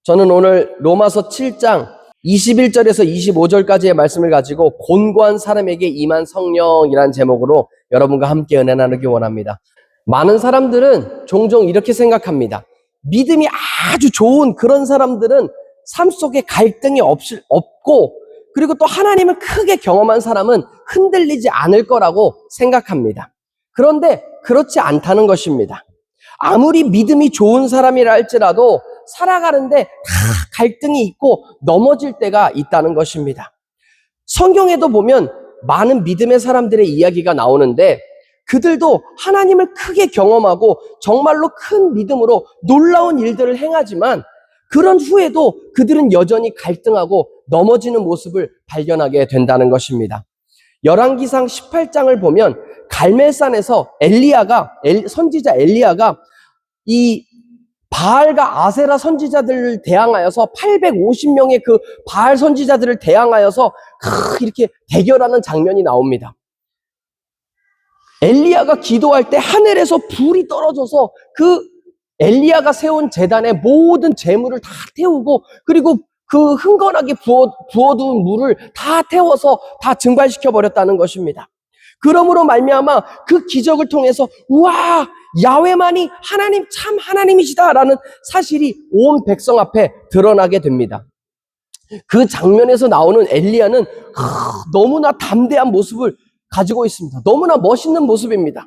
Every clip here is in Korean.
저는 오늘 로마서 7장 21절에서 25절까지의 말씀을 가지고 곤고한 사람에게 임한 성령이라는 제목으로 여러분과 함께 은혜 나누기 원합니다. 많은 사람들은 종종 이렇게 생각합니다. 믿음이 아주 좋은 그런 사람들은 삶 속에 갈등이 없고, 그리고 또 하나님을 크게 경험한 사람은 흔들리지 않을 거라고 생각합니다. 그런데 그렇지 않다는 것입니다. 아무리 믿음이 좋은 사람이라 할지라도 살아가는데 다 갈등이 있고 넘어질 때가 있다는 것입니다. 성경에도 보면 많은 믿음의 사람들의 이야기가 나오는데, 그들도 하나님을 크게 경험하고 정말로 큰 믿음으로 놀라운 일들을 행하지만 그런 후에도 그들은 여전히 갈등하고 넘어지는 모습을 발견하게 된다는 것입니다. 열왕기상 18장을 보면 갈멜산에서 선지자 엘리야가 이 바알과 아세라 선지자들을 대항하여서 850명의 그 바알 선지자들을 대항하여서 이렇게 대결하는 장면이 나옵니다. 엘리야가 기도할 때 하늘에서 불이 떨어져서 그 엘리야가 세운 제단에 모든 재물을 다 태우고, 그리고 그 흥건하게 부어둔 물을 다 태워서 다 증발시켜 버렸다는 것입니다. 그러므로 말미암아 그 기적을 통해서 우와, 야훼만이 하나님 참 하나님이시다라는 사실이 온 백성 앞에 드러나게 됩니다. 그 장면에서 나오는 엘리야는 너무나 담대한 모습을 가지고 있습니다. 너무나 멋있는 모습입니다.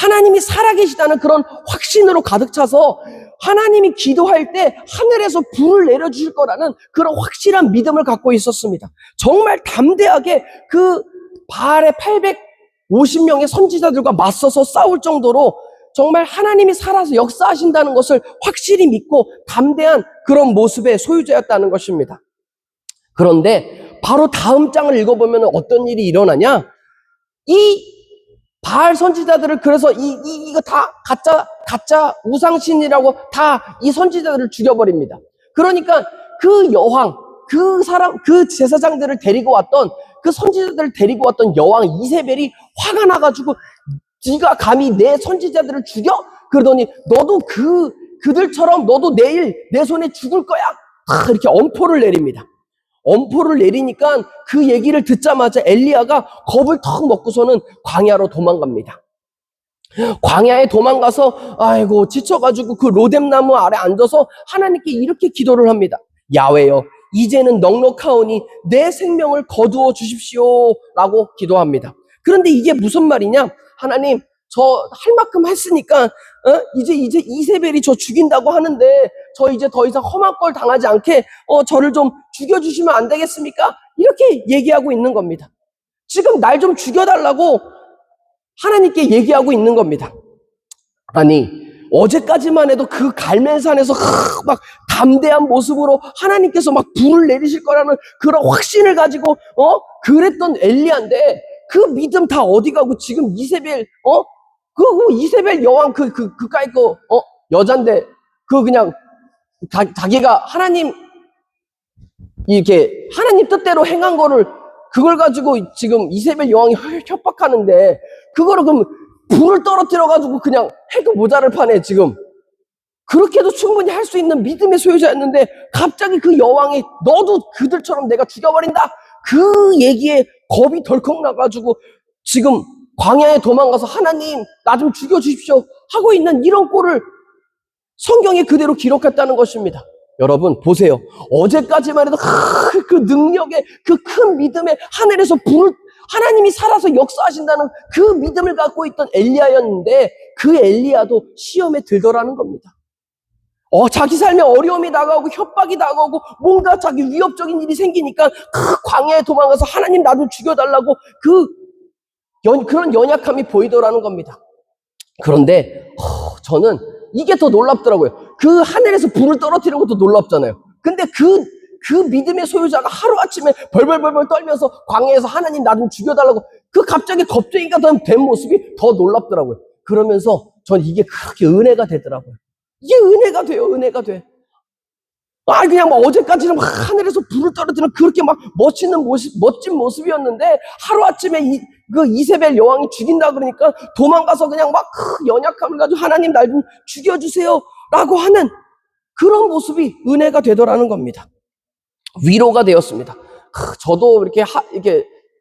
하나님이 살아계시다는 그런 확신으로 가득 차서 하나님이 기도할 때 하늘에서 불을 내려주실 거라는 그런 확실한 믿음을 갖고 있었습니다. 정말 담대하게 그 바알의 850명의 선지자들과 맞서서 싸울 정도로 정말 하나님이 살아서 역사하신다는 것을 확실히 믿고 담대한 그런 모습의 소유자였다는 것입니다. 그런데 바로 다음 장을 읽어보면 어떤 일이 일어나냐? 이 바알 선지자들을, 그래서 이거 다 가짜 우상신이라고 다 이 선지자들을 죽여버립니다. 그러니까 그 여왕, 그 제사장들을 데리고 왔던, 그 선지자들을 데리고 왔던 여왕 이세벨이 화가 나가지고 네가 감히 내 선지자들을 죽여? 그러더니 너도 그들처럼 너도 내일 내 손에 죽을 거야. 이렇게 엄포를 내립니다. 엄포를 내리니까 그 얘기를 듣자마자 엘리야가 겁을 턱 먹고서는 광야로 도망갑니다. 광야에 도망가서 아이고 지쳐가지고 그 로뎀나무 아래 앉아서 하나님께 이렇게 기도를 합니다. 야훼여, 이제는 넉넉하오니 내 생명을 거두어 주십시오 라고 기도합니다. 그런데 이게 무슨 말이냐? 하나님, 저 할 만큼 했으니까 이제 이세벨이 저 죽인다고 하는데 저 이제 더 이상 험한 꼴 당하지 않게 저를 좀 죽여주시면 안 되겠습니까? 이렇게 얘기하고 있는 겁니다. 지금 날 좀 죽여달라고 하나님께 얘기하고 있는 겁니다. 아니, 어제까지만 해도 그 갈멜산에서 막 담대한 모습으로 하나님께서 막 불을 내리실 거라는 그런 확신을 가지고 그랬던 엘리야인데 그 믿음 다 어디 가고 지금 이세벨 그 이세벨 여왕 그까이 여잔데 그냥 자기가 하나님 이렇게 하나님 뜻대로 행한 거를 그걸 가지고 지금 이세벨 여왕이 협박하는데 그거를 그럼 불을 떨어뜨려 가지고 그냥 해도 모자랄 판에 지금 그렇게도 충분히 할 수 있는 믿음의 소유자였는데 갑자기 그 여왕이 너도 그들처럼 내가 죽여버린다 그 얘기에 겁이 덜컥 나가지고 지금 광야에 도망가서 하나님 나 좀 죽여주십시오 하고 있는 이런 꼴을 성경에 그대로 기록했다는 것입니다. 여러분 보세요. 어제까지만 해도 그 능력의 그 큰 믿음에 하늘에서 하나님이 살아서 역사하신다는 그 믿음을 갖고 있던 엘리야였는데 그 엘리야도 시험에 들더라는 겁니다. 자기 삶에 어려움이 다가오고 협박이 다가오고 뭔가 자기 위협적인 일이 생기니까 광야에 도망가서 하나님 나 좀 죽여달라고 그런 연약함이 보이더라는 겁니다. 그런데 저는 이게 더 놀랍더라고요. 그 하늘에서 불을 떨어뜨리는 것도 놀랍잖아요. 근데 그 믿음의 소유자가 하루아침에 벌벌벌 떨면서 광야에서 하나님 나 좀 죽여달라고 갑자기 겁쟁이가 된 모습이 더 놀랍더라고요. 그러면서 전 이게 그렇게 은혜가 되더라고요. 이게 은혜가 돼요. 은혜가 돼. 그냥 막 어제까지는 막 하늘에서 불을 떨어뜨리는 그렇게 막 멋진 모습이었는데 하루아침에 그 이세벨 여왕이 죽인다 그러니까 도망가서 그냥 막 연약함을 가지고 하나님 날 좀 죽여주세요 라고 하는 그런 모습이 은혜가 되더라는 겁니다. 위로가 되었습니다. 저도 이렇게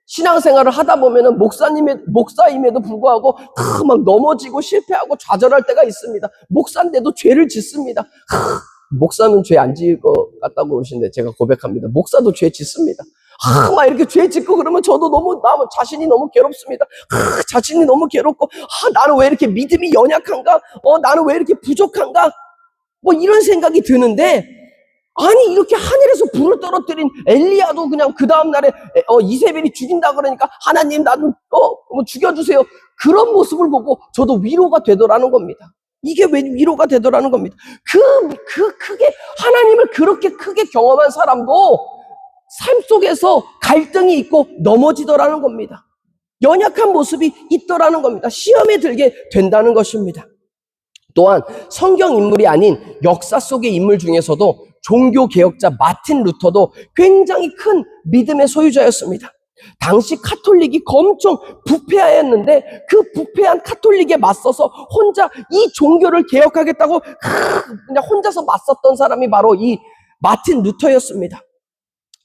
신앙생활을 하다 보면은 목사임에도 불구하고 막 넘어지고 실패하고 좌절할 때가 있습니다. 목사인데도 죄를 짓습니다. 목사는 죄 안 지을 것 같다고 그러시는데 제가 고백합니다. 목사도 죄 짓습니다. 막 이렇게 죄 짓고 그러면 저도 자신이 너무 괴롭습니다. 자신이 너무 괴롭고, 나는 왜 이렇게 믿음이 연약한가? 나는 왜 이렇게 부족한가? 뭐 이런 생각이 드는데, 아니, 이렇게 하늘에서 불을 떨어뜨린 엘리야도 그냥 그 다음날에 이세벨이 죽인다 그러니까 하나님 나는 뭐 죽여주세요. 그런 모습을 보고 저도 위로가 되더라는 겁니다. 이게 왜 위로가 되더라는 겁니다. 크게 하나님을 그렇게 크게 경험한 사람도 삶 속에서 갈등이 있고 넘어지더라는 겁니다. 연약한 모습이 있더라는 겁니다. 시험에 들게 된다는 것입니다. 또한 성경 인물이 아닌 역사 속의 인물 중에서도 종교개혁자 마틴 루터도 굉장히 큰 믿음의 소유자였습니다. 당시 카톨릭이 엄청 부패하였는데 그 부패한 카톨릭에 맞서서 혼자 이 종교를 개혁하겠다고 그냥 혼자서 맞섰던 사람이 바로 이 마틴 루터였습니다.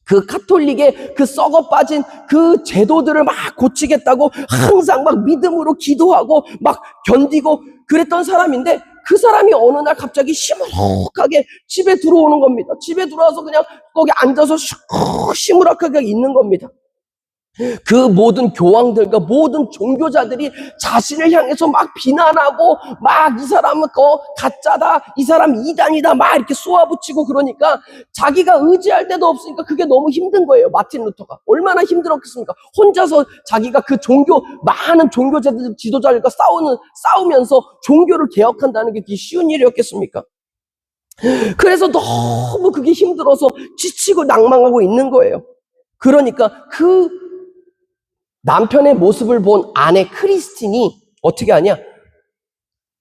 그 카톨릭의 그 썩어 빠진 그 제도들을 막 고치겠다고 항상 막 믿음으로 기도하고 막 견디고 그랬던 사람인데 그 사람이 어느 날 갑자기 시무룩하게 집에 들어오는 겁니다. 집에 들어와서 그냥 거기 앉아서 시무룩하게 있는 겁니다. 그 모든 교황들과 모든 종교자들이 자신을 향해서 막 비난하고 막 이 사람은 가짜다, 이 사람 이단이다 막 이렇게 쏘아붙이고 그러니까 자기가 의지할 데도 없으니까 그게 너무 힘든 거예요. 마틴 루터가 얼마나 힘들었겠습니까? 혼자서 자기가 그 많은 종교자들 지도자들과 싸우면서 종교를 개혁한다는 게 쉬운 일이었겠습니까? 그래서 너무 그게 힘들어서 지치고 낭망하고 있는 거예요. 그러니까 그 남편의 모습을 본 아내 크리스틴이 어떻게 하냐?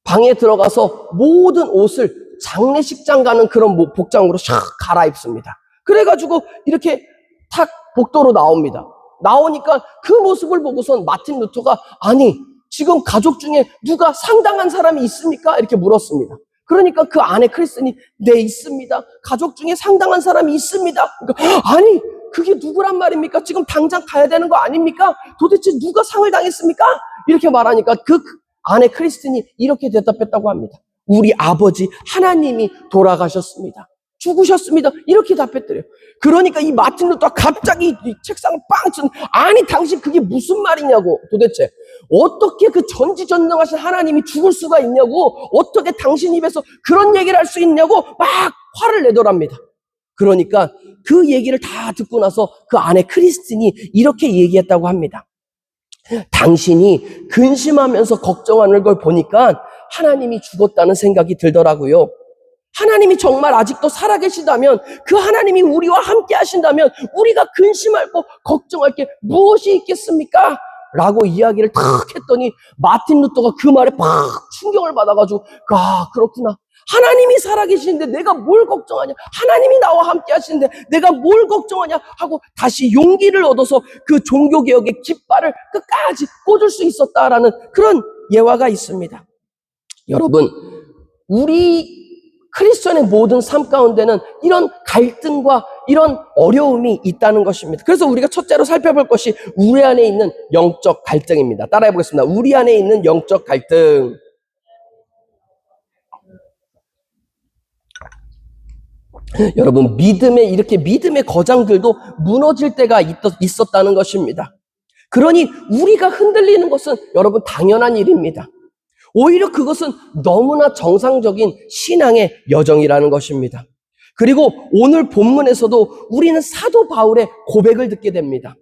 방에 들어가서 모든 옷을 장례식장 가는 그런 복장으로 샥 갈아입습니다. 그래가지고 이렇게 탁 복도로 나옵니다. 나오니까 그 모습을 보고선 마틴 루터가 아니 지금 가족 중에 누가 상당한 사람이 있습니까? 이렇게 물었습니다. 그러니까 그 아내 크리스틴이 네 있습니다. 가족 중에 상당한 사람이 있습니다. 그러니까 아니 그게 누구란 말입니까? 지금 당장 가야 되는 거 아닙니까? 도대체 누가 상을 당했습니까? 이렇게 말하니까 그 아내 크리스틴이 이렇게 대답했다고 합니다. 우리 아버지 하나님이 돌아가셨습니다. 죽으셨습니다. 이렇게 답했더래요. 그러니까 이 마틴 루터가 갑자기 이 책상을 빵 친, 아니 당신 그게 무슨 말이냐고. 도대체 어떻게 그 전지전능하신 하나님이 죽을 수가 있냐고, 어떻게 당신 입에서 그런 얘기를 할 수 있냐고 막 화를 내더랍니다. 그러니까 그 얘기를 다 듣고 나서 그 아내 크리스틴이 이렇게 얘기했다고 합니다. 당신이 근심하면서 걱정하는 걸 보니까 하나님이 죽었다는 생각이 들더라고요. 하나님이 정말 아직도 살아계시다면, 그 하나님이 우리와 함께 하신다면 우리가 근심할 거 걱정할 게 무엇이 있겠습니까? 라고 이야기를 탁 했더니 마틴 루터가 그 말에 팍 충격을 받아가지고 그렇구나. 하나님이 살아계시는데 내가 뭘 걱정하냐? 하나님이 나와 함께 하시는데 내가 뭘 걱정하냐? 하고 다시 용기를 얻어서 그 종교개혁의 깃발을 끝까지 꽂을 수 있었다라는 그런 예화가 있습니다. 여러분, 우리 크리스천의 모든 삶 가운데는 이런 갈등과 이런 어려움이 있다는 것입니다. 그래서 우리가 첫째로 살펴볼 것이 우리 안에 있는 영적 갈등입니다. 따라해 보겠습니다. 우리 안에 있는 영적 갈등. 여러분, 믿음의 거장들도 무너질 때가 있었다는 것입니다. 그러니 우리가 흔들리는 것은 여러분 당연한 일입니다. 오히려 그것은 너무나 정상적인 신앙의 여정이라는 것입니다. 그리고 오늘 본문에서도 우리는 사도 바울의 고백을 듣게 됩니다.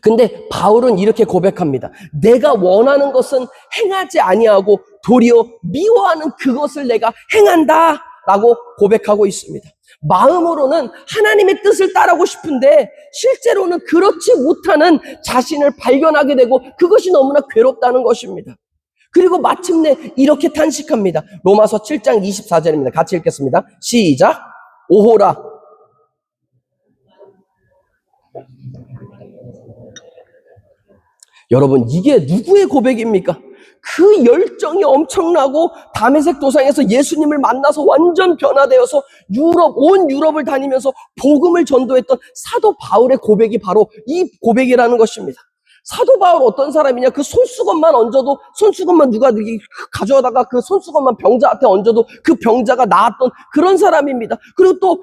근데 바울은 이렇게 고백합니다. 내가 원하는 것은 행하지 아니하고 도리어 미워하는 그것을 내가 행한다 라고 고백하고 있습니다. 마음으로는 하나님의 뜻을 따르고 싶은데 실제로는 그렇지 못하는 자신을 발견하게 되고 그것이 너무나 괴롭다는 것입니다. 그리고 마침내 이렇게 탄식합니다. 로마서 7장 24절입니다. 같이 읽겠습니다. 시작. 오호라. 여러분, 이게 누구의 고백입니까? 그 열정이 엄청나고 다메섹 도상에서 예수님을 만나서 완전 변화되어서 온 유럽을 다니면서 복음을 전도했던 사도 바울의 고백이 바로 이 고백이라는 것입니다. 사도 바울 어떤 사람이냐? 그 손수건만 얹어도, 손수건만 누가 이렇게 가져다가 그 손수건만 병자한테 얹어도 그 병자가 나았던 그런 사람입니다. 그리고 또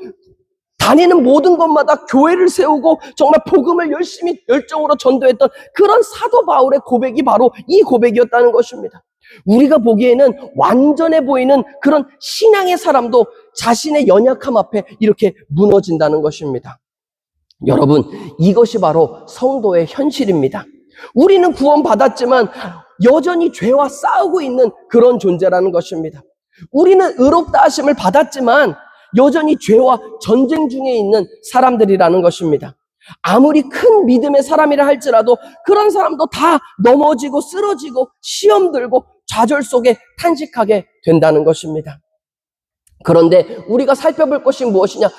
다니는 모든 것마다 교회를 세우고 정말 복음을 열심히 열정으로 전도했던 그런 사도 바울의 고백이 바로 이 고백이었다는 것입니다. 우리가 보기에는 완전해 보이는 그런 신앙의 사람도 자신의 연약함 앞에 이렇게 무너진다는 것입니다. 여러분, 이것이 바로 성도의 현실입니다. 우리는 구원받았지만 여전히 죄와 싸우고 있는 그런 존재라는 것입니다. 우리는 의롭다 하심을 받았지만 여전히 죄와 전쟁 중에 있는 사람들이라는 것입니다. 아무리 큰 믿음의 사람이라 할지라도 그런 사람도 다 넘어지고 쓰러지고 시험 들고 좌절 속에 탄식하게 된다는 것입니다. 그런데 우리가 살펴볼 것이 무엇이냐?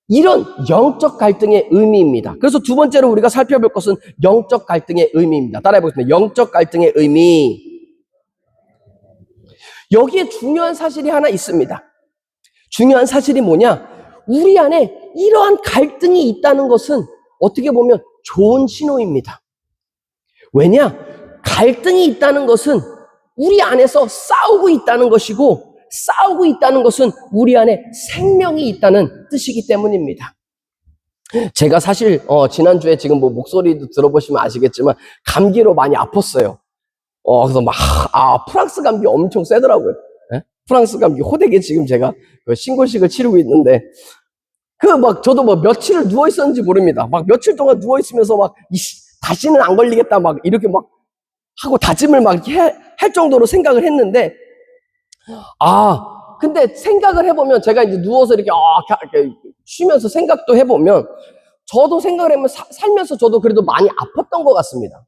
이런 영적 갈등의 의미입니다. 그래서 두 번째로 우리가 살펴볼 것은 영적 갈등의 의미입니다. 따라해보겠습니다. 영적 갈등의 의미. 여기에 중요한 사실이 하나 있습니다. 중요한 사실이 뭐냐? 우리 안에 이러한 갈등이 있다는 것은 어떻게 보면 좋은 신호입니다. 왜냐? 갈등이 있다는 것은 우리 안에서 싸우고 있다는 것이고, 싸우고 있다는 것은 우리 안에 생명이 있다는 뜻이기 때문입니다. 제가 사실 지난주에 지금 뭐 목소리도 들어보시면 아시겠지만 감기로 많이 아팠어요. 그래서 프랑스 감기 엄청 세더라고요. 네? 프랑스 감기 호되게 지금 제가 신고식을 치르고 있는데 저도 며칠을 누워 있었는지 모릅니다. 며칠 동안 누워 있으면서 다시는 안 걸리겠다 이렇게 하고 다짐을 할 정도로 생각을 했는데, 근데 생각을 해보면 제가 이제 누워서 이렇게 쉬면서 생각도 해보면 저도 생각을 해보면 살면서 저도 그래도 많이 아팠던 것 같습니다.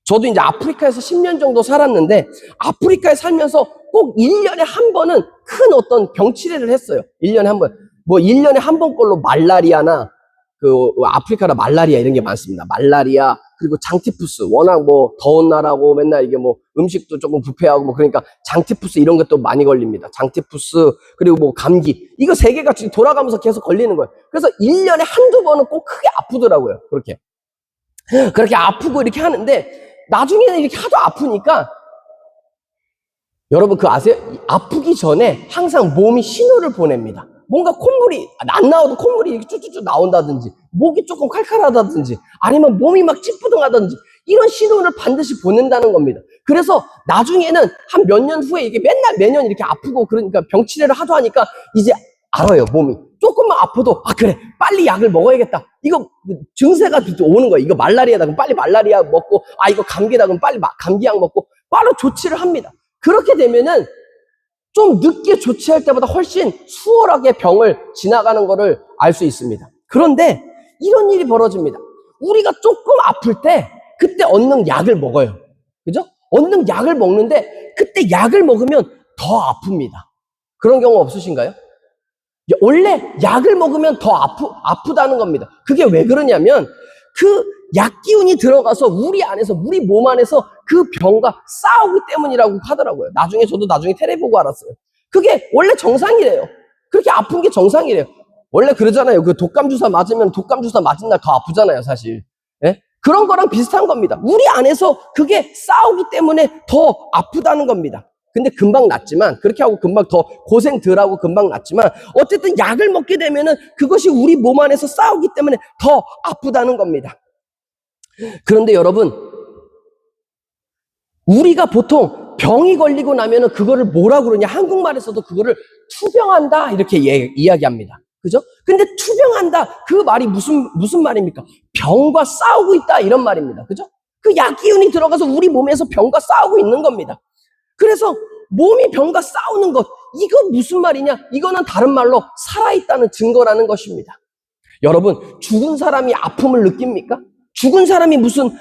저도 이제 아프리카에서 10년 정도 살았는데 아프리카에 살면서 꼭 1년에 한 번은 큰 어떤 병치레를 했어요. 1년에 한 번. 1년에 한 번꼴로 말라리아나 아프리카라 말라리아 이런 게 많습니다. 말라리아, 그리고 장티푸스. 워낙 더운 나라고 맨날 이게 음식도 조금 부패하고 그러니까 장티푸스 이런 것도 많이 걸립니다. 장티푸스, 그리고 감기. 이거 세 개가 돌아가면서 계속 걸리는 거예요. 그래서 1년에 한두 번은 꼭 크게 아프더라고요. 그렇게 아프고 이렇게 하는데 나중에는 이렇게 하도 아프니까 여러분 아세요? 아프기 전에 항상 몸이 신호를 보냅니다. 뭔가 콧물이 안 나와도 콧물이 이렇게 쭉쭉쭉 나온다든지, 목이 조금 칼칼하다든지, 아니면 몸이 찌뿌둥하다든지, 이런 신호를 반드시 보낸다는 겁니다. 그래서 나중에는 한 몇 년 후에 이게 매년 이렇게 아프고 그러니까 병치레를 하도 하니까 이제 알아요, 몸이. 조금만 아파도, 그래, 빨리 약을 먹어야겠다. 이거 증세가 오는 거예요. 이거 말라리아다. 그럼 빨리 말라리아 먹고, 이거 감기다. 그럼 빨리 감기약 먹고, 바로 조치를 합니다. 그렇게 되면은 좀 늦게 조치할 때보다 훨씬 수월하게 병을 지나가는 거를 알 수 있습니다. 그런데 이런 일이 벌어집니다. 우리가 조금 아플 때 그때 얻는 약을 먹어요. 그죠? 얻는 약을 먹는데 그때 약을 먹으면 더 아픕니다. 그런 경우 없으신가요? 원래 약을 먹으면 더 아프다는 겁니다. 그게 왜 그러냐면 그 약 기운이 들어가서 우리 몸 안에서 그 병과 싸우기 때문이라고 하더라고요. 나중에 테레비 보고 알았어요. 그게 원래 정상이래요. 그렇게 아픈 게 정상이래요. 원래 그러잖아요. 독감 주사 맞으면 독감 주사 맞은 날 더 아프잖아요, 사실. 예? 그런 거랑 비슷한 겁니다. 우리 안에서 그게 싸우기 때문에 더 아프다는 겁니다. 근데 금방 낫지만, 그렇게 하고 금방 더 고생 덜 하고 금방 낫지만, 어쨌든 약을 먹게 되면은 그것이 우리 몸 안에서 싸우기 때문에 더 아프다는 겁니다. 그런데 여러분, 우리가 보통 병이 걸리고 나면은 그거를 뭐라 그러냐? 한국말에서도 그거를 투병한다 이렇게 이야기합니다. 그죠? 근데 투병한다, 그 말이 무슨 말입니까? 병과 싸우고 있다 이런 말입니다. 그죠? 그 약 기운이 들어가서 우리 몸에서 병과 싸우고 있는 겁니다. 그래서 몸이 병과 싸우는 것, 이거 무슨 말이냐? 이거는 다른 말로 살아있다는 증거라는 것입니다. 여러분, 죽은 사람이 아픔을 느낍니까? 죽은 사람이 무슨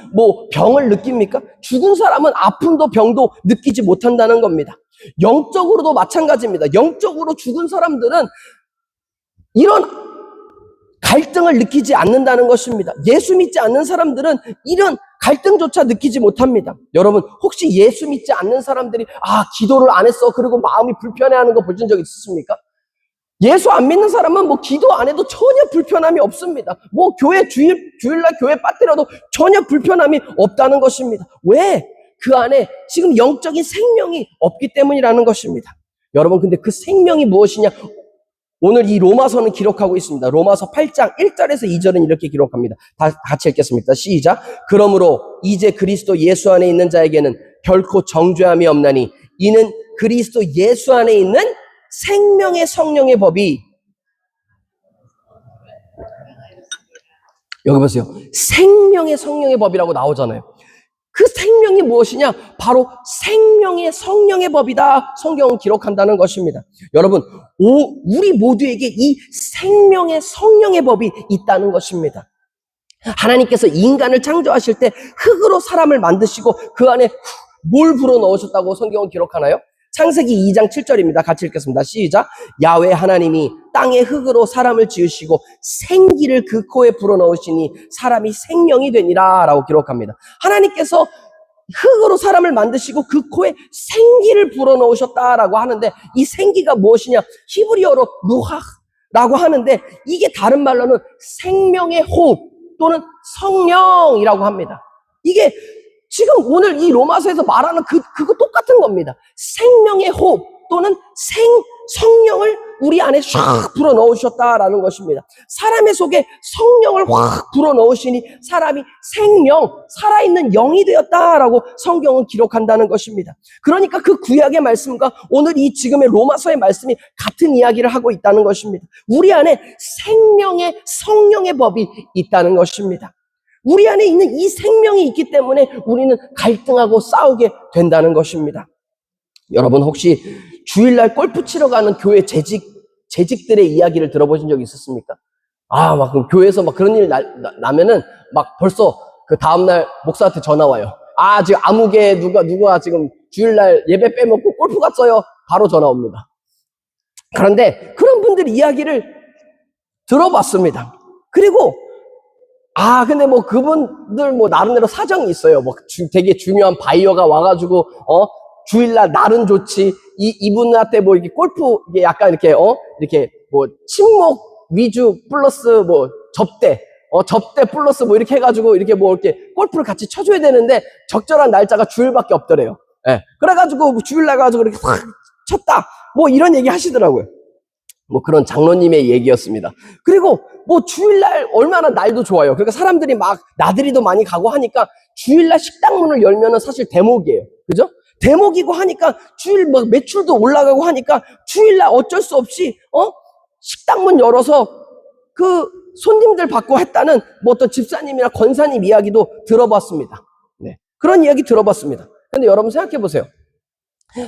병을 느낍니까? 죽은 사람은 아픔도 병도 느끼지 못한다는 겁니다. 영적으로도 마찬가지입니다. 영적으로 죽은 사람들은 이런 갈등을 느끼지 않는다는 것입니다. 예수 믿지 않는 사람들은 이런 갈등조차 느끼지 못합니다. 여러분, 혹시 예수 믿지 않는 사람들이 기도를 안 했어, 그리고 마음이 불편해하는 거 보신 적 있으십니까? 예수 안 믿는 사람은 뭐 기도 안 해도 전혀 불편함이 없습니다. 뭐 교회 주일날 교회 빠뜨려도 전혀 불편함이 없다는 것입니다. 왜? 그 안에 지금 영적인 생명이 없기 때문이라는 것입니다. 여러분, 근데 그 생명이 무엇이냐? 오늘 이 로마서는 기록하고 있습니다. 로마서 8장 1절에서 2절은 이렇게 기록합니다. 다 같이 읽겠습니다. 시작. 그러므로 이제 그리스도 예수 안에 있는 자에게는 결코 정죄함이 없나니 이는 그리스도 예수 안에 있는 생명의 성령의 법이, 여기 보세요. 생명의 성령의 법이라고 나오잖아요. 그 생명이 무엇이냐? 바로 생명의 성령의 법이다. 성경은 기록한다는 것입니다. 여러분, 우리 모두에게 이 생명의 성령의 법이 있다는 것입니다. 하나님께서 인간을 창조하실 때 흙으로 사람을 만드시고 그 안에 뭘 불어넣으셨다고 성경은 기록하나요? 창세기 2장 7절입니다. 같이 읽겠습니다. 시작. 야훼 하나님이 땅의 흙으로 사람을 지으시고 생기를 그 코에 불어넣으시니 사람이 생명이 되니라 라고 기록합니다. 하나님께서 흙으로 사람을 만드시고 그 코에 생기를 불어넣으셨다라고 하는데, 이 생기가 무엇이냐? 히브리어로 루하라고 하는데, 이게 다른 말로는 생명의 호흡 또는 성령이라고 합니다. 이게 지금 오늘 이 로마서에서 말하는 그거 똑같은 겁니다. 생명의 호흡 또는 성령을 우리 안에 쫙 불어넣으셨다라는 것입니다. 사람의 속에 성령을 확 불어넣으시니 사람이 생명, 살아있는 영이 되었다라고 성경은 기록한다는 것입니다. 그러니까 그 구약의 말씀과 오늘 이 지금의 로마서의 말씀이 같은 이야기를 하고 있다는 것입니다. 우리 안에 생명의 성령의 법이 있다는 것입니다. 우리 안에 있는 이 생명이 있기 때문에 우리는 갈등하고 싸우게 된다는 것입니다. 여러분, 혹시 주일날 골프 치러 가는 교회 재직들의 이야기를 들어보신 적 있었습니까? 막 그럼 교회에서 막 그런 일 나면은 막 벌써 그 다음날 목사한테 전화 와요. 지금 아무개 누가 지금 주일날 예배 빼먹고 골프 갔어요. 바로 전화 옵니다. 그런데 그런 분들 이야기를 들어봤습니다. 그리고 근데 뭐 그분들 뭐 나름대로 사정이 있어요. 뭐 되게 중요한 바이어가 와가지고 주일날 날은 좋지. 이분한테 뭐 이렇게 골프 이게 약간 이렇게 이렇게 뭐 친목 위주 플러스 뭐 접대 플러스 뭐 이렇게 해가지고 이렇게 뭐 이렇게 골프를 같이 쳐줘야 되는데 적절한 날짜가 주일밖에 없더래요. 예. 그래가지고 뭐 주일날 가지고 이렇게 확 쳤다. 뭐 이런 얘기 하시더라고요. 뭐 그런 장로님의 얘기였습니다. 그리고 뭐 주일날 얼마나 날도 좋아요. 그러니까 사람들이 막 나들이도 많이 가고 하니까 주일날 식당 문을 열면은 사실 대목이에요. 그죠? 대목이고 하니까 주일 막 매출도 올라가고 하니까 주일날 어쩔 수 없이 식당 문 열어서 그 손님들 받고 했다는 뭐 어떤 집사님이나 권사님 이야기도 들어봤습니다. 네. 그런 이야기 들어봤습니다. 근데 여러분 생각해 보세요.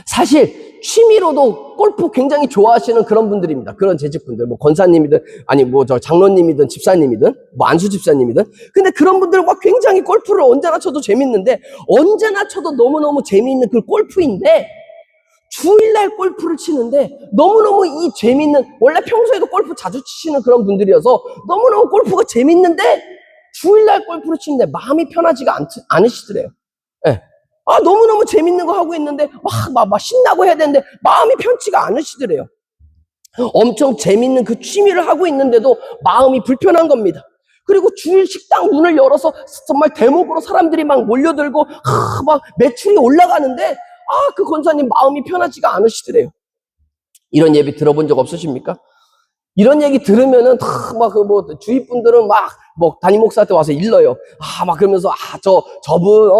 사실 취미로도 골프 굉장히 좋아하시는 그런 분들입니다. 그런 재직분들, 뭐 권사님이든 아니 뭐 저 장로님이든 집사님이든 뭐 안수 집사님이든. 근데 그런 분들과 굉장히 골프를 언제나 쳐도 재밌는데, 언제나 쳐도 너무너무 재미있는 그 골프인데, 주일날 골프를 치는데 너무너무 이 재밌는, 원래 평소에도 골프 자주 치시는 그런 분들이어서 너무너무 골프가 재밌는데 주일날 골프를 치는데 마음이 편하지가 않으시더래요. 네. 너무너무 재밌는 거 하고 있는데 막 신나고 해야 되는데 마음이 편치가 않으시더래요. 엄청 재밌는 그 취미를 하고 있는데도 마음이 불편한 겁니다. 그리고 주일 식당 문을 열어서 정말 대목으로 사람들이 막 몰려들고 막 매출이 올라가는데 그 권사님 마음이 편하지가 않으시더래요. 이런 예비 들어본 적 없으십니까? 이런 얘기 들으면은 막 그 뭐 주위 분들은 막 뭐 담임 목사한테 와서 일러요. 막 그러면서 저분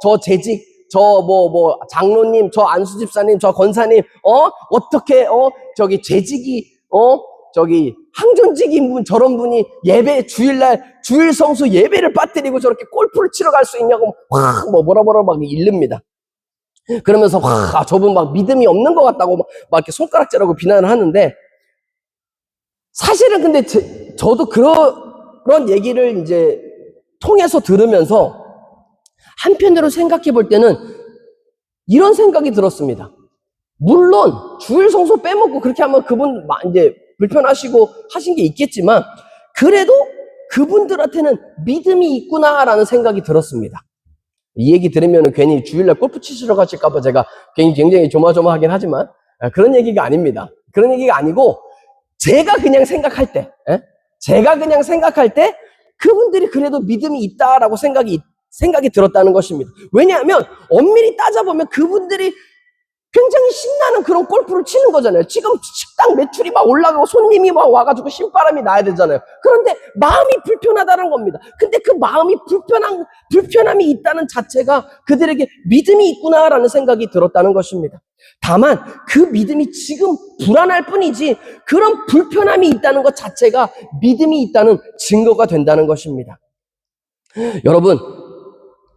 저 재직 뭐 장로님, 저 안수 집사님, 저 권사님 어떻게 저기 재직이 저기 항존직인 분, 저런 분이 예배 주일날 주일 성수 예배를 빠뜨리고 저렇게 골프를 치러 갈 수 있냐고 뭐라 막 일릅니다. 그러면서 저분 막 믿음이 없는 것 같다고 막 이렇게 손가락질하고 비난을 하는데, 사실은 근데 저도 그런 얘기를 이제 통해서 들으면서 한편으로 생각해 볼 때는 이런 생각이 들었습니다. 물론 주일 성수 빼먹고 그렇게 하면 그분 이제 불편하시고 하신 게 있겠지만, 그래도 그분들한테는 믿음이 있구나라는 생각이 들었습니다. 이 얘기 들으면 괜히 주일날 골프 치시러 가실까봐 제가 굉장히 조마조마하긴 하지만 그런 얘기가 아닙니다. 그런 얘기가 아니고 제가 그냥 생각할 때 그분들이 그래도 믿음이 있다라고 생각이 들었다는 것입니다. 왜냐하면 엄밀히 따져보면 그분들이 굉장히 신나는 그런 골프를 치는 거잖아요. 지금 식당 매출이 막 올라가고 손님이 막 와가지고 신바람이 나야 되잖아요. 그런데 마음이 불편하다는 겁니다. 근데 그 마음이 불편함이 있다는 자체가 그들에게 믿음이 있구나라는 생각이 들었다는 것입니다. 다만 그 믿음이 지금 불안할 뿐이지 그런 불편함이 있다는 것 자체가 믿음이 있다는 증거가 된다는 것입니다. 여러분,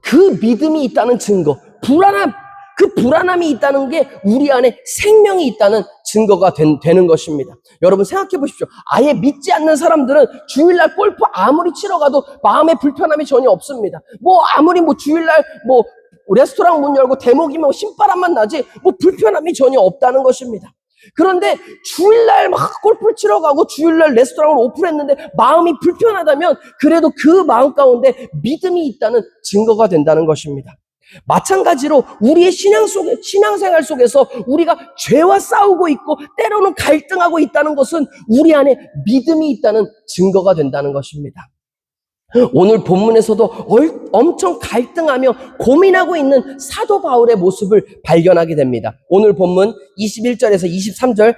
그 믿음이 있다는 증거, 그 불안함이 있다는 게 우리 안에 생명이 있다는 증거가 되는 것입니다. 여러분 생각해 보십시오. 아예 믿지 않는 사람들은 주일날 골프 아무리 치러 가도 마음에 불편함이 전혀 없습니다. 아무리 주일날 레스토랑 문 열고 대목이면 신바람만 나지 불편함이 전혀 없다는 것입니다. 그런데 주일날 막 골프를 치러 가고 주일날 레스토랑을 오픈했는데 마음이 불편하다면 그래도 그 마음 가운데 믿음이 있다는 증거가 된다는 것입니다. 마찬가지로 우리의 신앙생활 속에서 우리가 죄와 싸우고 있고 때로는 갈등하고 있다는 것은 우리 안에 믿음이 있다는 증거가 된다는 것입니다. 오늘 본문에서도 엄청 갈등하며 고민하고 있는 사도 바울의 모습을 발견하게 됩니다. 오늘 본문 21절에서 23절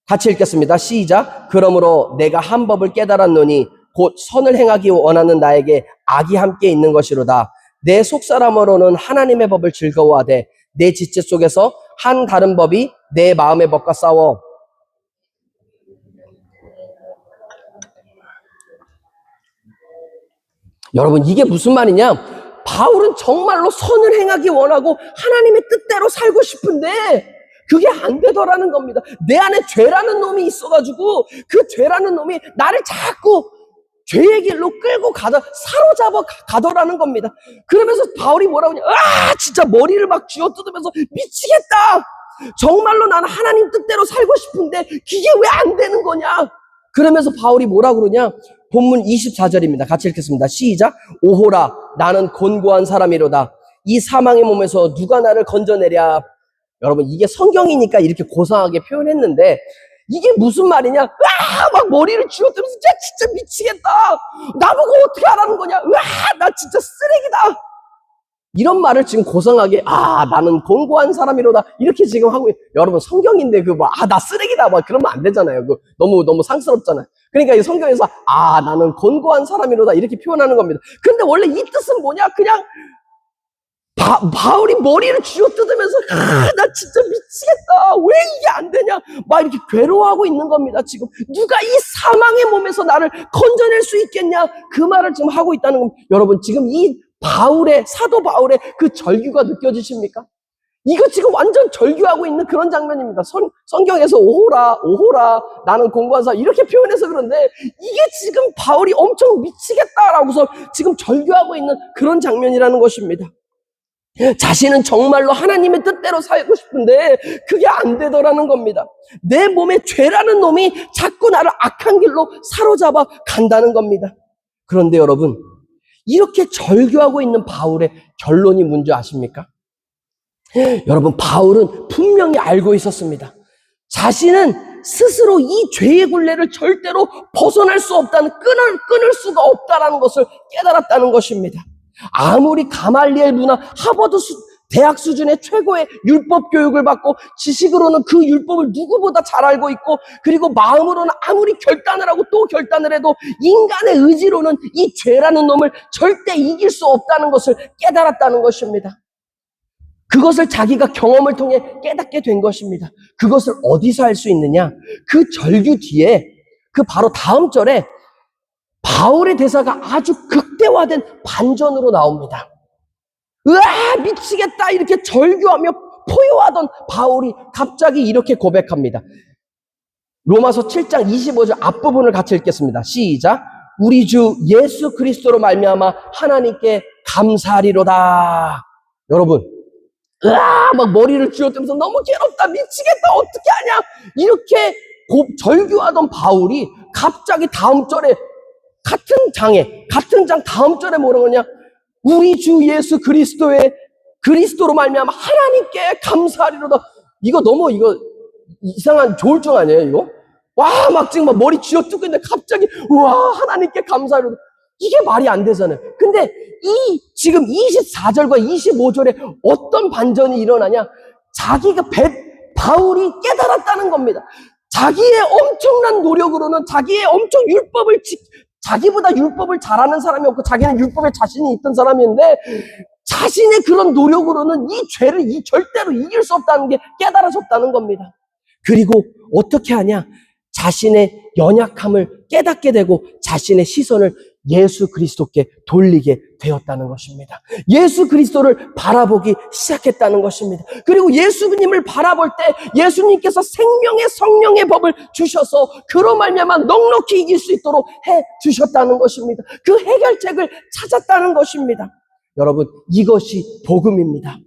같이 읽겠습니다. 시작. 그러므로 내가 한 법을 깨달았노니 곧 선을 행하기 원하는 나에게 악이 함께 있는 것이로다. 내 속사람으로는 하나님의 법을 즐거워하되 내 지체 속에서 한 다른 법이 내 마음의 법과 싸워 여러분 이게 무슨 말이냐? 바울은 정말로 선을 행하기 원하고 하나님의 뜻대로 살고 싶은데 그게 안 되더라는 겁니다. 내 안에 죄라는 놈이 있어가지고 그 죄라는 놈이 나를 자꾸 죄의 길로 끌고 사로잡아 가더라는 겁니다. 그러면서 바울이 뭐라고 하냐? 진짜 머리를 막 쥐어뜯으면서 미치겠다. 정말로 나는 하나님 뜻대로 살고 싶은데 이게 왜 안 되는 거냐? 그러면서 바울이 뭐라고 그러냐? 본문 24절입니다. 같이 읽겠습니다. 시작. 오호라 나는 곤고한 사람이로다. 이 사망의 몸에서 누가 나를 건져내랴. 여러분 이게 성경이니까 이렇게 고상하게 표현했는데 이게 무슨 말이냐? 막 머리를 쥐어들면서 진짜 미치겠다. 나보고 어떻게 하라는 거냐? 나 진짜 쓰레기다. 이런 말을 지금 고상하게 나는 곤고한 사람이로다 이렇게 지금 하고 여러분 성경인데 나 쓰레기다 그러면 안 되잖아요. 너무 상스럽잖아요. 그러니까 이 성경에서 나는 곤고한 사람이로다 이렇게 표현하는 겁니다. 근데 원래 이 뜻은 뭐냐? 그냥 바울이 머리를 쥐어뜯으면서 나 진짜 미치겠다. 왜 이게 안 되냐? 막 이렇게 괴로워하고 있는 겁니다. 지금 누가 이 사망의 몸에서 나를 건져낼 수 있겠냐? 그 말을 지금 하고 있다는 겁니다. 여러분 지금 이 사도 바울의 그 절규가 느껴지십니까? 이거 지금 완전 절규하고 있는 그런 장면입니다. 성경에서 오호라 나는 곤고한 사람 이렇게 표현해서 그런데 이게 지금 바울이 엄청 미치겠다라고서 지금 절규하고 있는 그런 장면이라는 것입니다. 자신은 정말로 하나님의 뜻대로 살고 싶은데 그게 안 되더라는 겁니다. 내 몸에 죄라는 놈이 자꾸 나를 악한 길로 사로잡아 간다는 겁니다. 그런데 여러분 이렇게 절규하고 있는 바울의 결론이 뭔지 아십니까? 여러분 바울은 분명히 알고 있었습니다. 자신은 스스로 이 죄의 굴레를 절대로 벗어날 수 없다는 끊을 수가 없다는 것을 깨달았다는 것입니다. 아무리 가말리엘 문화 하버드 대학 수준의 최고의 율법 교육을 받고 지식으로는 그 율법을 누구보다 잘 알고 있고 그리고 마음으로는 아무리 결단을 하고 또 결단을 해도 인간의 의지로는 이 죄라는 놈을 절대 이길 수 없다는 것을 깨달았다는 것입니다. 그것을 자기가 경험을 통해 깨닫게 된 것입니다. 그것을 어디서 할 수 있느냐? 그 절규 뒤에 그 바로 다음 절에 바울의 대사가 아주 극대화된 반전으로 나옵니다. 미치겠다 이렇게 절규하며 포효하던 바울이 갑자기 이렇게 고백합니다. 로마서 7장 25절 앞부분을 같이 읽겠습니다. 시작. 우리 주 예수 그리스도로 말미암아 하나님께 감사하리로다. 여러분 막 머리를 쥐어뜯으면서 너무 괴롭다 미치겠다 어떻게 하냐 이렇게 절규하던 바울이 갑자기 다음 절에 같은 장 다음 절에 뭐라고 하냐? 우리 주 예수 그리스도로 말미암아 하나님께 감사하리로다. 이거 너무 이상한 조울증 아니에요, 이거? 와, 막 지금 막 머리 쥐어뜯고 있는데 갑자기 우와, 하나님께 감사하리로다. 이게 말이 안 되잖아요. 근데 지금 24절과 25절에 어떤 반전이 일어나냐? 바울이 깨달았다는 겁니다. 자기의 엄청난 노력으로는 자기보다 율법을 잘하는 사람이 없고 자기는 율법에 자신이 있던 사람인데 자신의 그런 노력으로는 이 죄를 절대로 이길 수 없다는 게 깨달아졌다는 겁니다. 그리고 어떻게 하냐? 자신의 연약함을 깨닫게 되고 자신의 시선을 예수 그리스도께 돌리게 되었다는 것입니다. 예수 그리스도를 바라보기 시작했다는 것입니다. 그리고 예수님을 바라볼 때 예수님께서 생명의 성령의 법을 주셔서 그로 말미암아 넉넉히 이길 수 있도록 해 주셨다는 것입니다. 그 해결책을 찾았다는 것입니다. 여러분, 이것이 복음입니다.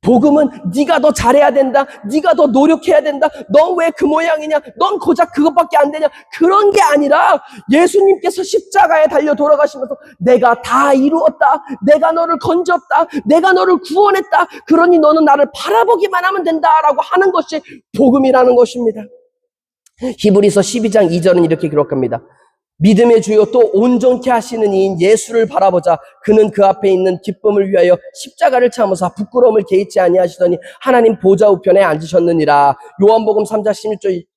복음은 네가 더 잘해야 된다. 네가 더 노력해야 된다. 넌 왜 그 모양이냐? 넌 고작 그것밖에 안 되냐? 그런 게 아니라 예수님께서 십자가에 달려 돌아가시면서 내가 다 이루었다. 내가 너를 건졌다. 내가 너를 구원했다. 그러니 너는 나를 바라보기만 하면 된다라고 하는 것이 복음이라는 것입니다. 히브리서 12장 2절은 이렇게 기록합니다. 믿음의 주요 또 온전케 하시는 이인 예수를 바라보자. 그는 그 앞에 있는 기쁨을 위하여 십자가를 참으사 부끄러움을 개의치 아니하시더니 하나님 보좌 우편에 앉으셨느니라. 요한복음 3장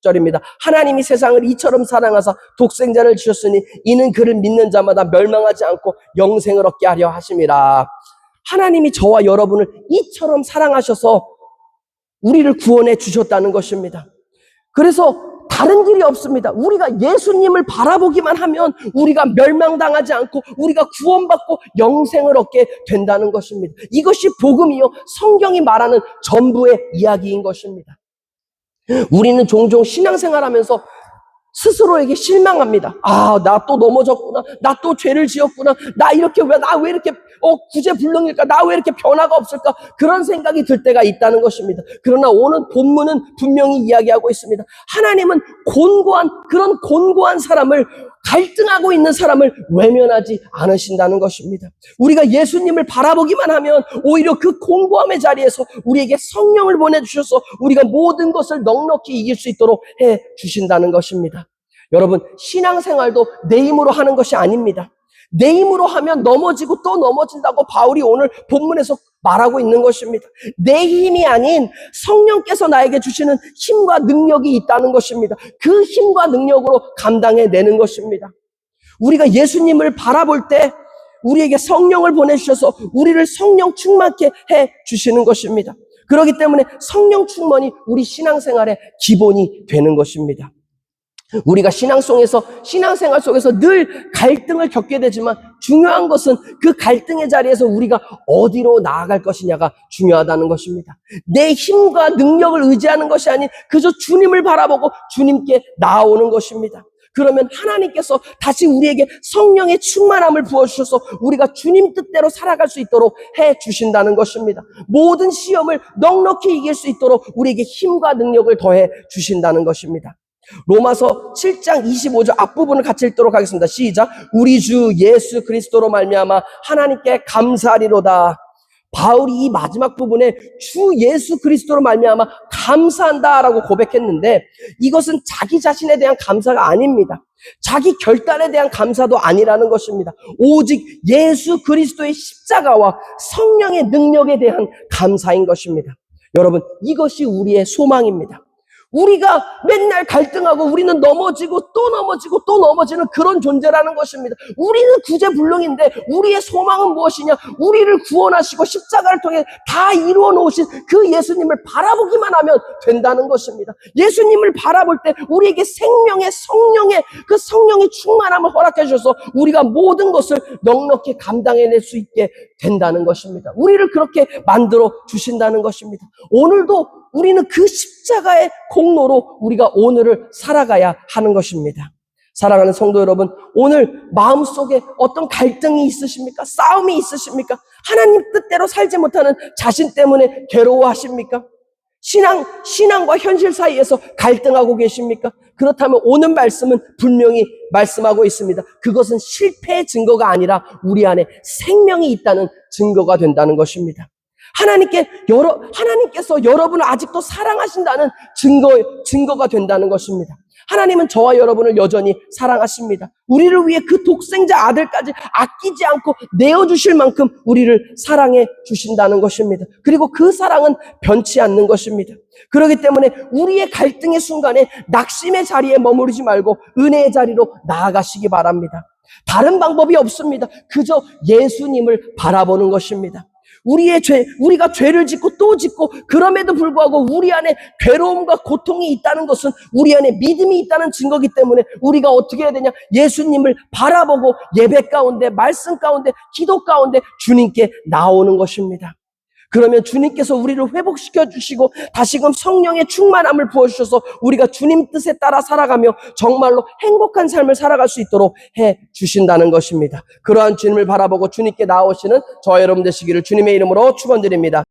16절입니다. 하나님이 세상을 이처럼 사랑하사 독생자를 주셨으니 이는 그를 믿는 자마다 멸망하지 않고 영생을 얻게 하려 하심이라. 하나님이 저와 여러분을 이처럼 사랑하셔서 우리를 구원해 주셨다는 것입니다. 그래서 다른 길이 없습니다. 우리가 예수님을 바라보기만 하면 우리가 멸망당하지 않고 우리가 구원받고 영생을 얻게 된다는 것입니다. 이것이 복음이요, 성경이 말하는 전부의 이야기인 것입니다. 우리는 종종 신앙생활하면서 스스로에게 실망합니다. 아, 나 또 넘어졌구나. 나 또 죄를 지었구나. 나 왜 이렇게 구제불능일까? 나 왜 이렇게 변화가 없을까? 그런 생각이 들 때가 있다는 것입니다. 그러나 오늘 본문은 분명히 이야기하고 있습니다. 하나님은 그런 곤고한 사람을, 갈등하고 있는 사람을 외면하지 않으신다는 것입니다. 우리가 예수님을 바라보기만 하면 오히려 그 곤고함의 자리에서 우리에게 성령을 보내주셔서 우리가 모든 것을 넉넉히 이길 수 있도록 해 주신다는 것입니다. 여러분, 신앙생활도 내 힘으로 하는 것이 아닙니다. 내 힘으로 하면 넘어지고 또 넘어진다고 바울이 오늘 본문에서 말하고 있는 것입니다. 내 힘이 아닌 성령께서 나에게 주시는 힘과 능력이 있다는 것입니다. 그 힘과 능력으로 감당해내는 것입니다. 우리가 예수님을 바라볼 때 우리에게 성령을 보내주셔서 우리를 성령 충만케 해주시는 것입니다. 그렇기 때문에 성령 충만이 우리 신앙생활의 기본이 되는 것입니다. 우리가 신앙생활 속에서 늘 갈등을 겪게 되지만 중요한 것은 그 갈등의 자리에서 우리가 어디로 나아갈 것이냐가 중요하다는 것입니다. 내 힘과 능력을 의지하는 것이 아닌 그저 주님을 바라보고 주님께 나아오는 것입니다. 그러면 하나님께서 다시 우리에게 성령의 충만함을 부어주셔서 우리가 주님 뜻대로 살아갈 수 있도록 해주신다는 것입니다. 모든 시험을 넉넉히 이길 수 있도록 우리에게 힘과 능력을 더해 주신다는 것입니다. 로마서 7장 25절 앞부분을 같이 읽도록 하겠습니다. 시작. 우리 주 예수 그리스도로 말미암아 하나님께 감사하리로다. 바울이 이 마지막 부분에 주 예수 그리스도로 말미암아 감사한다라고 고백했는데 이것은 자기 자신에 대한 감사가 아닙니다. 자기 결단에 대한 감사도 아니라는 것입니다. 오직 예수 그리스도의 십자가와 성령의 능력에 대한 감사인 것입니다. 여러분, 이것이 우리의 소망입니다. 우리가 맨날 갈등하고 우리는 넘어지고 또 넘어지는 그런 존재라는 것입니다. 우리는 구제불능인데 우리의 소망은 무엇이냐? 우리를 구원하시고 십자가를 통해 다 이루어 놓으신 그 예수님을 바라보기만 하면 된다는 것입니다. 예수님을 바라볼 때 우리에게 생명의 성령의 그 성령의 충만함을 허락해 주셔서 우리가 모든 것을 넉넉히 감당해낼 수 있게 된다는 것입니다. 우리를 그렇게 만들어 주신다는 것입니다. 오늘도 우리는 그 십자가의 공로로 우리가 오늘을 살아가야 하는 것입니다. 사랑하는 성도 여러분, 오늘 마음속에 어떤 갈등이 있으십니까? 싸움이 있으십니까? 하나님 뜻대로 살지 못하는 자신 때문에 괴로워하십니까? 신앙과 현실 사이에서 갈등하고 계십니까? 그렇다면 오늘 말씀은 분명히 말씀하고 있습니다. 그것은 실패의 증거가 아니라 우리 안에 생명이 있다는 증거가 된다는 것입니다. 하나님께서 여러분을 아직도 사랑하신다는 증거가 된다는 것입니다. 하나님은 저와 여러분을 여전히 사랑하십니다. 우리를 위해 그 독생자 아들까지 아끼지 않고 내어주실 만큼 우리를 사랑해 주신다는 것입니다. 그리고 그 사랑은 변치 않는 것입니다. 그렇기 때문에 우리의 갈등의 순간에 낙심의 자리에 머무르지 말고 은혜의 자리로 나아가시기 바랍니다. 다른 방법이 없습니다. 그저 예수님을 바라보는 것입니다. 우리가 죄를 짓고 또 짓고 그럼에도 불구하고 우리 안에 괴로움과 고통이 있다는 것은 우리 안에 믿음이 있다는 증거이기 때문에 우리가 어떻게 해야 되냐? 예수님을 바라보고 예배 가운데, 말씀 가운데, 기도 가운데 주님께 나오는 것입니다. 그러면 주님께서 우리를 회복시켜 주시고 다시금 성령의 충만함을 부어주셔서 우리가 주님 뜻에 따라 살아가며 정말로 행복한 삶을 살아갈 수 있도록 해 주신다는 것입니다. 그러한 주님을 바라보고 주님께 나오시는 저와 여러분 되시기를 주님의 이름으로 축원드립니다.